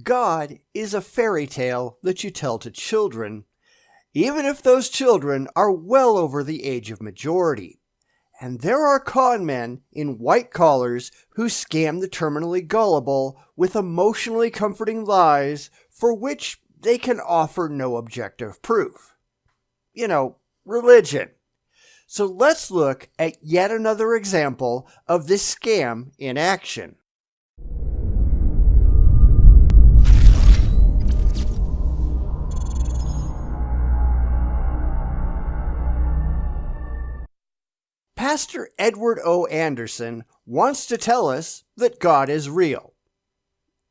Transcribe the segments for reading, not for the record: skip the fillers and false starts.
God is a fairy tale that you tell to children, even if those children are well over the age of majority. And there are con men in white collars who scam the terminally gullible with emotionally comforting lies for which they can offer no objective proof. Religion. So let's look at yet another example of this scam in action. Pastor Edward O. Anderson wants to tell us that God is real.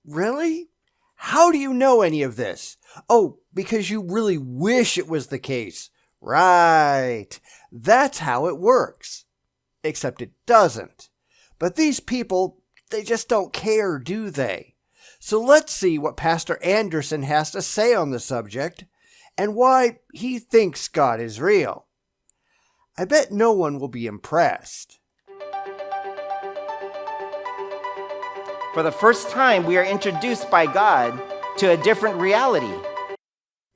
Really? How do you know any of this? Oh, because you really wish it was the case. Right. That's how it works. Except it doesn't. But these people, they just don't care, do they? So let's see what Pastor Anderson has to say on the subject and why he thinks God is real. I bet no one will be impressed. For the first time, we are introduced by God to a different reality.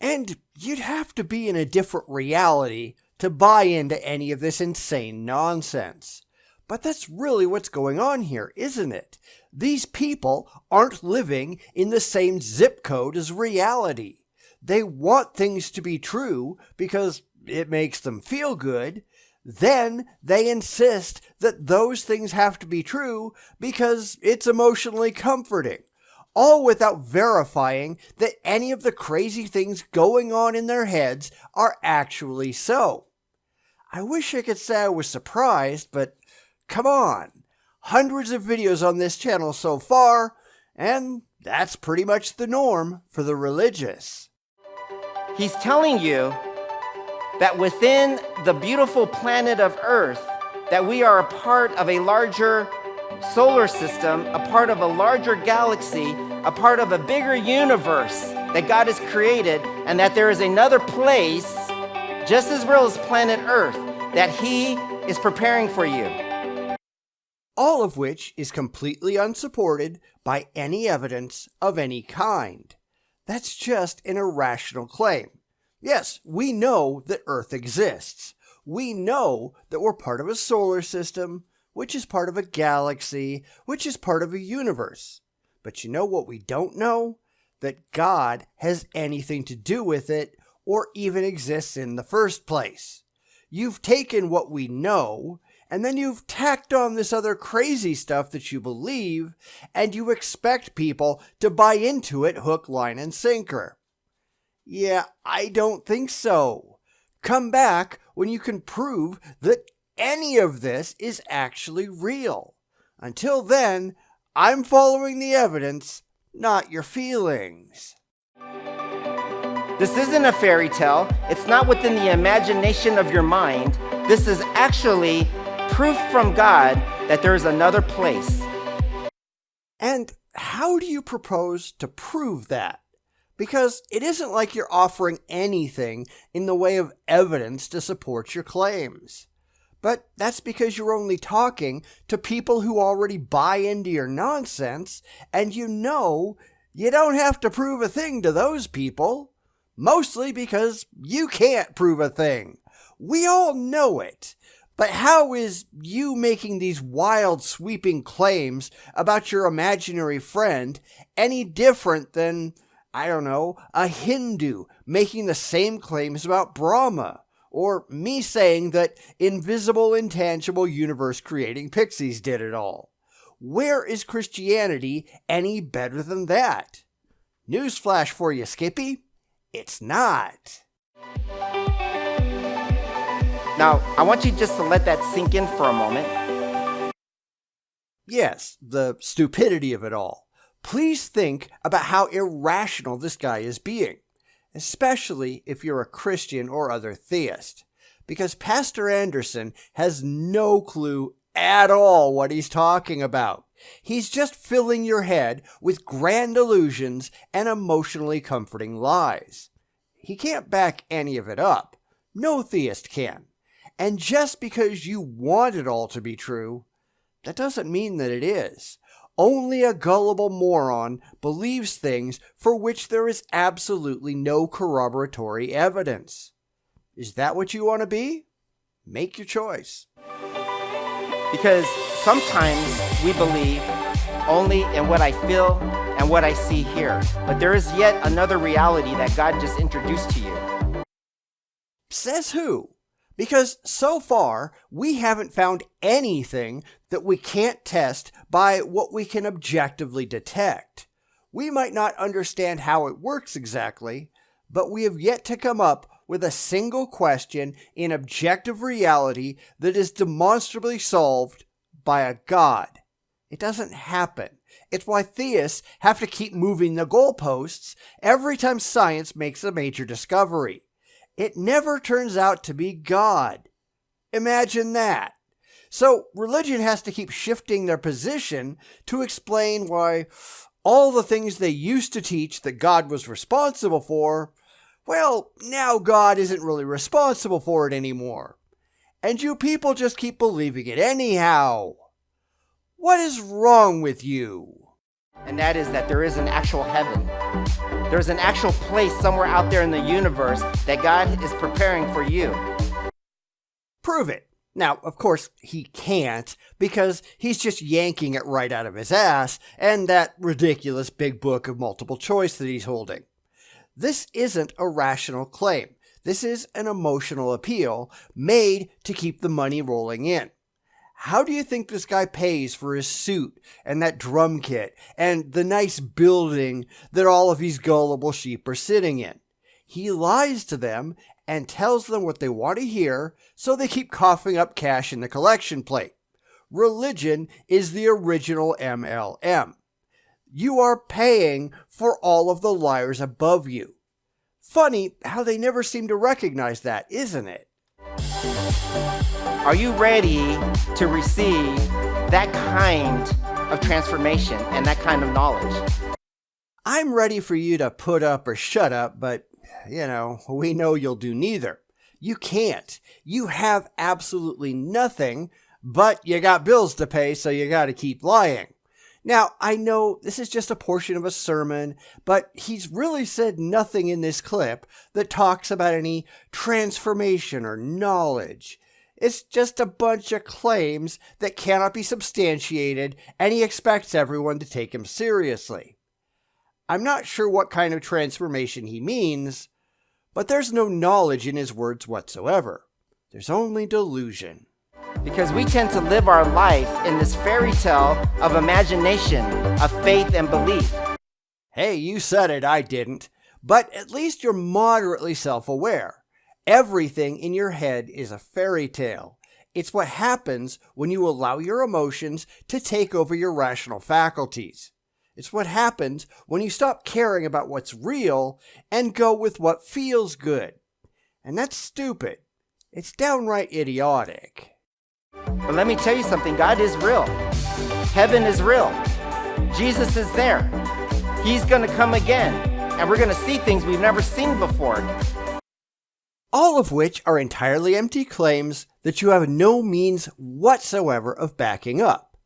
And you'd have to be in a different reality to buy into any of this insane nonsense. But that's really what's going on here, isn't it? These people aren't living in the same zip code as reality. They want things to be true because it makes them feel good. Then they insist that those things have to be true because it's emotionally comforting, all without verifying that any of the crazy things going on in their heads are actually so. I wish I could say I was surprised, but come on. Hundreds of videos on this channel so far, and that's pretty much the norm for the religious. He's telling you that within the beautiful planet of Earth, that we are a part of a larger solar system, a part of a larger galaxy, a part of a bigger universe that God has created, and that there is another place, just as real as planet Earth, that He is preparing for you. All of which is completely unsupported by any evidence of any kind. That's just an irrational claim. Yes, we know that Earth exists. We know that we're part of a solar system, which is part of a galaxy, which is part of a universe. But you know what we don't know? That God has anything to do with it or even exists in the first place. You've taken what we know, and then you've tacked on this other crazy stuff that you believe, and you expect people to buy into it hook, line, and sinker. Yeah, I don't think so. Come back when you can prove that any of this is actually real. Until then, I'm following the evidence, not your feelings. This isn't a fairy tale. It's not within the imagination of your mind. This is actually proof from God that there is another place. And how do you propose to prove that? Because it isn't like you're offering anything in the way of evidence to support your claims. But that's because you're only talking to people who already buy into your nonsense, and you know you don't have to prove a thing to those people. Mostly because you can't prove a thing. We all know it. But how is you making these wild, sweeping claims about your imaginary friend any different than, I don't know, a Hindu making the same claims about Brahma? Or me saying that invisible, intangible, universe-creating pixies did it all? Where is Christianity any better than that? Newsflash for you, Skippy. It's not. Now, I want you just to let that sink in for a moment. Yes, the stupidity of it all. Please think about how irrational this guy is being, especially if you're a Christian or other theist, because Pastor Anderson has no clue at all what he's talking about. He's just filling your head with grand illusions and emotionally comforting lies. He can't back any of it up. No theist can. And just because you want it all to be true, that doesn't mean that it is. Only a gullible moron believes things for which there is absolutely no corroboratory evidence. Is that what you want to be? Make your choice. Because sometimes we believe only in what I feel and what I see here. But there is yet another reality that God just introduced to you. Says who? Because so far, we haven't found anything that we can't test by what we can objectively detect. We might not understand how it works exactly, but we have yet to come up with a single question in objective reality that is demonstrably solved by a God. It doesn't happen. It's why theists have to keep moving the goalposts every time science makes a major discovery. It never turns out to be God. Imagine that. So religion has to keep shifting their position to explain why all the things they used to teach that God was responsible for, well, now God isn't really responsible for it anymore. And you people just keep believing it anyhow. What is wrong with you? And that is that there is an actual heaven. There's an actual place somewhere out there in the universe that God is preparing for you. Prove it. Now, of course, he can't, because he's just yanking it right out of his ass and that ridiculous big book of multiple choice that he's holding. This isn't a rational claim. This is an emotional appeal made to keep the money rolling in. How do you think this guy pays for his suit and that drum kit and the nice building that all of these gullible sheep are sitting in? He lies to them and tells them what they want to hear, so they keep coughing up cash in the collection plate. Religion is the original MLM. You are paying for all of the liars above you. Funny how they never seem to recognize that, isn't it? Are you ready to receive that kind of transformation and that kind of knowledge? I'm ready for you to put up or shut up, but, we know you'll do neither. You can't. You have absolutely nothing, but you got bills to pay, so you got to keep lying. Now, I know this is just a portion of a sermon, but he's really said nothing in this clip that talks about any transformation or knowledge. It's just a bunch of claims that cannot be substantiated, and he expects everyone to take him seriously. I'm not sure what kind of transformation he means, but there's no knowledge in his words whatsoever. There's only delusion. Because we tend to live our life in this fairy tale of imagination, of faith and belief. Hey, you said it, I didn't. But at least you're moderately self-aware. Everything in your head is a fairy tale. It's what happens when you allow your emotions to take over your rational faculties. It's what happens when you stop caring about what's real and go with what feels good. And that's stupid. It's downright idiotic. But let me tell you something, God is real. Heaven is real. Jesus is there. He's going to come again, and we're going to see things we've never seen before. All of which are entirely empty claims that you have no means whatsoever of backing up.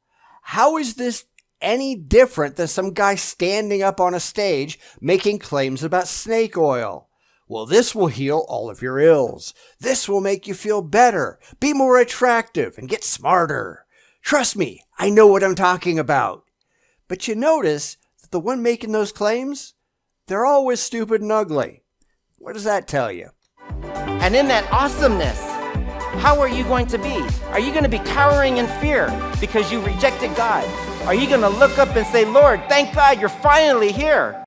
How is this any different than some guy standing up on a stage making claims about snake oil? Well, this will heal all of your ills. This will make you feel better, be more attractive, and get smarter. Trust me, I know what I'm talking about. But you notice that the one making those claims, they're always stupid and ugly. What does that tell you? And in that awesomeness, how are you going to be? Are you going to be cowering in fear because you rejected God? Are you going to look up and say, Lord, thank God you're finally here?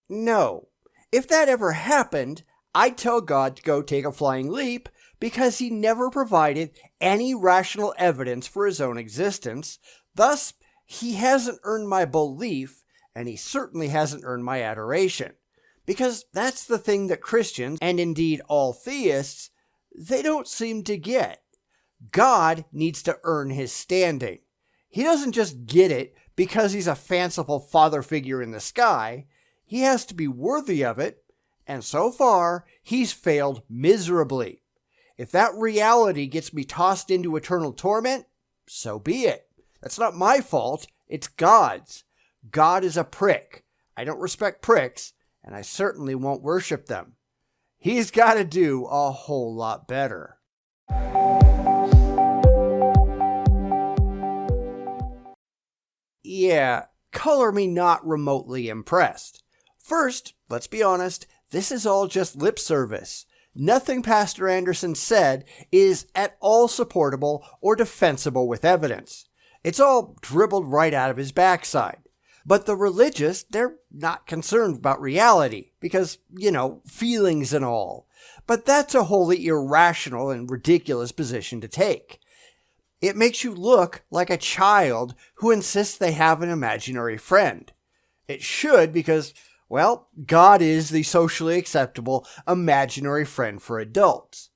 No. If that ever happened, I'd tell God to go take a flying leap because he never provided any rational evidence for his own existence. Thus, he hasn't earned my belief, and he certainly hasn't earned my adoration. Because that's the thing that Christians, and indeed all theists, they don't seem to get. God needs to earn his standing. He doesn't just get it because he's a fanciful father figure in the sky. He has to be worthy of it, and so far, he's failed miserably. If that reality gets me tossed into eternal torment, so be it. That's not my fault. It's God's. God is a prick. I don't respect pricks, and I certainly won't worship them. He's got to do a whole lot better. Yeah, color me not remotely impressed. First, let's be honest, this is all just lip service. Nothing Pastor Anderson said is at all supportable or defensible with evidence. It's all dribbled right out of his backside. But the religious, they're not concerned about reality because, feelings and all. But that's a wholly irrational and ridiculous position to take. It makes you look like a child who insists they have an imaginary friend. It should because, well, God is the socially acceptable imaginary friend for adults.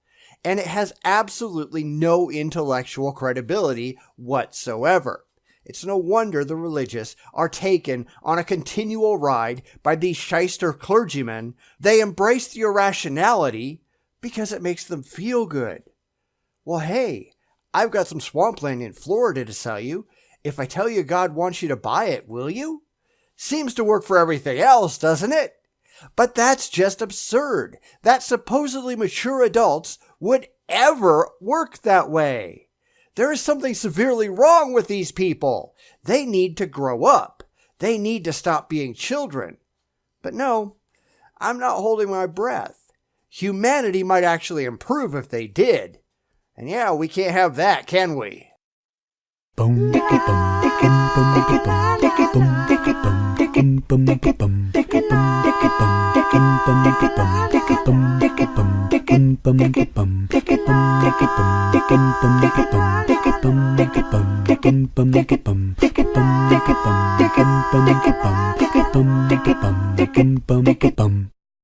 And it has absolutely no intellectual credibility whatsoever. It's no wonder the religious are taken on a continual ride by these shyster clergymen. They embrace the irrationality because it makes them feel good. Well, hey, I've got some swampland in Florida to sell you. If I tell you God wants you to buy it, will you? Seems to work for everything else, doesn't it? But that's just absurd that supposedly mature adults would ever work that way. There is something severely wrong with these people. They need to grow up. They need to stop being children. But no, I'm not holding my breath. Humanity might actually improve if they did. And yeah, we can't have that, can we?